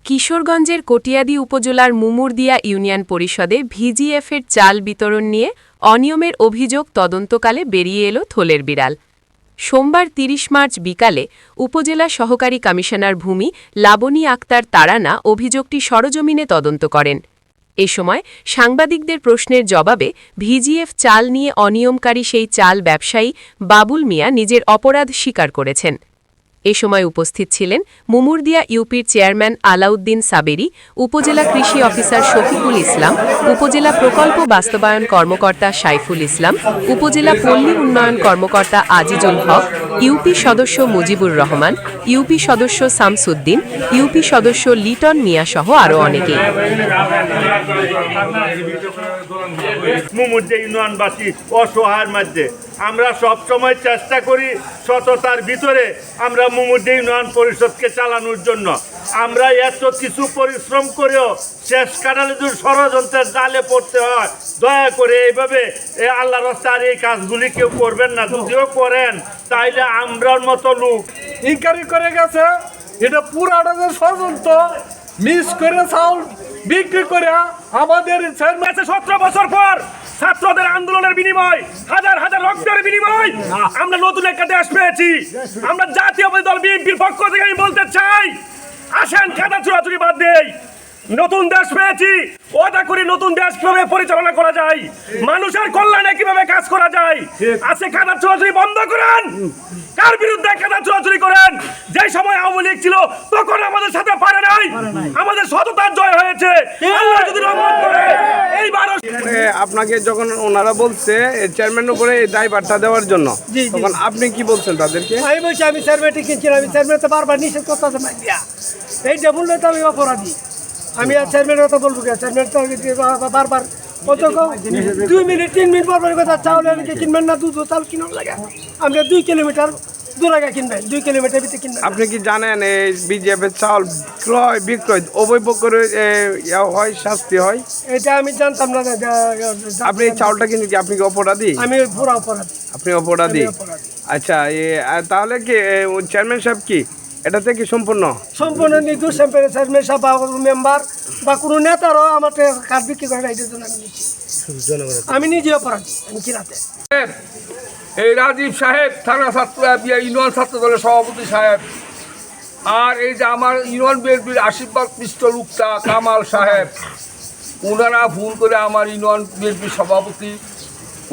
কিশোরগঞ্জের কটিয়াদী উপজেলার মুমুরদিয়া ইউনিয়ন পরিষদে ভিজিএফের চাল বিতরণ নিয়ে অনিয়মের অভিযোগ তদন্তকালে বেরিয়ে এলো থলের বিড়াল। সোমবার ৩০ মার্চ বিকালে উপজেলা সহকারী কমিশনার ভূমি লাবনী আক্তার তারানা অভিযোগটি সরজমিনে তদন্ত করেন। এ সময় সাংবাদিকদের প্রশ্নের জবাবে ভিজিএফ চাল নিয়ে অনিয়মকারী সেই চাল ব্যবসায়ী বাবুল মিয়া নিজের অপরাধ স্বীকার করেছেন। এ সময় উপস্থিত ছিলেন মুমুরদিয়া ইউপির চেয়ারম্যান আলাউদ্দিন সাবেরি, উপজেলা কৃষি অফিসার শফিকুল ইসলাম, উপজেলা প্রকল্প বাস্তবায়ন কর্মকর্তা সাইফুল ইসলাম, উপজেলা পল্লী উন্নয়ন কর্মকর্তা আজিজুল হক, ইউপি সদস্য মুজিবুর রহমান, ইউপি সদস্য শামসুদ্দিন, ইউপি সদস্য লিটন মিয়া সহ আরও অনেকেই। মুমুরদিয়া ইউনিয়নবাসী অসহায়ের মধ্যে আমরা সবসময় চেষ্টা করি সততার ভিতরে আমরা মুমুরদিয়া ইউনিয়ন পরিষদকে চালানোর জন্য। আমরা এত কিছু পরিশ্রম করেও শেষ কাটালে যদি ষড়যন্ত্রের জালে পড়তে হয়, দয়া করে এইভাবে আল্লাহর রাস্তায় এই কাজগুলি কেউ করবেন না। যদিও করেন তাইলে আমরার মতো লোক ইনকারি করে গেছে, এটা পুরাটা যে ষড়যন্ত্র মিস করে চাউল বিক্রি করে আমাদের 17 বছর পর ছাত্রদের আন্দোলনের বিনিময়, হাজার হাজার রক্তের বিনিময় আমরা নতুন একটা দেশ পেয়েছি। আমরা জাতীয় দল বিএনপির পক্ষ থেকে আমি বলতে চাই, আসেন খাতা চুরাচুরি বাদ দেই। নতুন দেশ পেয়েছি, ওটা করি নতুন দেশ কিভাবে পরিচালনা করা যায়, মানুষের কল্যাণে কিভাবে কাজ করা যায়। আজকে খাতা চুরাচুরি বন্ধ করেন। কার বিরুদ্ধে খাতা চুরাচুরি করেন? যে সময় আওয়ামী লীগ ছিল তখন আমাদের সাথে পারে নাই, আমাদের সততার জয় হয়েছে। আল্লাহ যদি রহমত করে এইবারও আপনাকে যখন ওনারা বলছে চেয়ারম্যান উপরে এই দায়ভারটা দেওয়ার জন্য, তখন আপনি কি বলছেন তাদেরকে? আমি বলছি আমি চেয়ারম্যানটি কিনছিলাম, আমি চেয়ারম্যান তো বারবার নিষেধ করতে না দিয়া, এইটা বললে তো আমি অপরাধী। আমি আর চেয়ারম্যানের কথা বলবো কে? চেয়ারম্যান তো বারবার কত 2 মিনিট 3 মিনিট বারবার কথা চাউল কিনবেন না, দুধ চাল কিনার লাগে আমরা 2 কিলোমিটার দূর আগে কিনবেন, 2 কিলোমিটার ভিতরে কিনবেন। আপনি কি জানেন এই বিজেপির চাউল ক্রয় বিক্রয় অবৈধ করে হয়, শাস্তি হয়? এটা আমি জানতাম না। আপনি এই চাউলটা কিনে কি আপনি কি অপরাধী? আমি পুরো অপরাধী। আপনি অপরাধী? আচ্ছা, তাহলে কি চেয়ারম্যান সাহেব কি এটা থেকে সম্পূর্ণ নির্দোষ চেয়ারম্যান সাহেব বা মেম্বার বা কোনো নেতারও আমার কাজ বিক্রি করে না, এটার জন্য আমি নিচ্ছি। আমি নিজে অপরাধী, আমি কিনাতে। এই রাজীব সাহেব থানা ছাত্র ইউনিয়ন ছাত্র দলের সভাপতি সাহেব, আর এই যে আমার ইউনিয়ন বিএনপির আশীর্বাদ পৃষ্ঠ লোকটা কামাল সাহেব, ওনারা ফোন করে আমার ইউনিয়ন বিএনপির সভাপতি,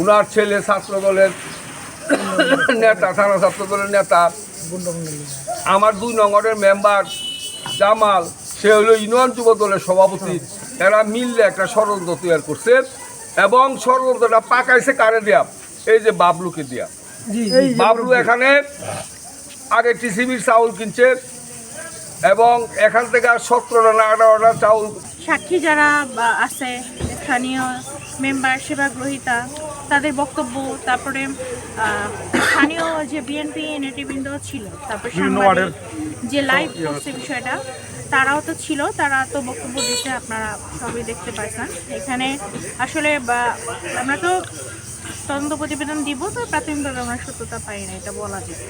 ওনার ছেলে ছাত্র দলের নেতা, থানা ছাত্র দলের নেতা, আমার 2 নম্বরের মেম্বার জামাল, সে হলো ইউনিয়ন যুব দলের সভাপতি, এরা মিললে একটা ষড়যন্ত্র তৈরি করছে এবং ষড়যন্ত্রটা পাকাইছে কারে দেয়া? এই যে বাবলুকে দিয়া। বাবলু এখানে আগে টিসিবির চাউল কিনছে এবং এখান থেকে 17টা না 18টা চাউল। সাক্ষী যারা আছে, স্থানীয় মেম্বার, সেবা গ্রহীতা, তাদের বক্তব্য, তারপরে স্থানীয় যে বিএনপি নেতৃবৃন্দ ছিল, তারপরে যে লাইভ করছে বিষয়টা, তারাও তো ছিল, তারা তো বক্তব্য দিচ্ছে, আপনারা সবই দেখতে পাচ্ছেন। এখানে আসলে আমরা তো তদন্ত প্রতিবেদন দিব, তো প্রাথমিকভাবে আমরা সত্যতা পাই না, এটা বলা যায়।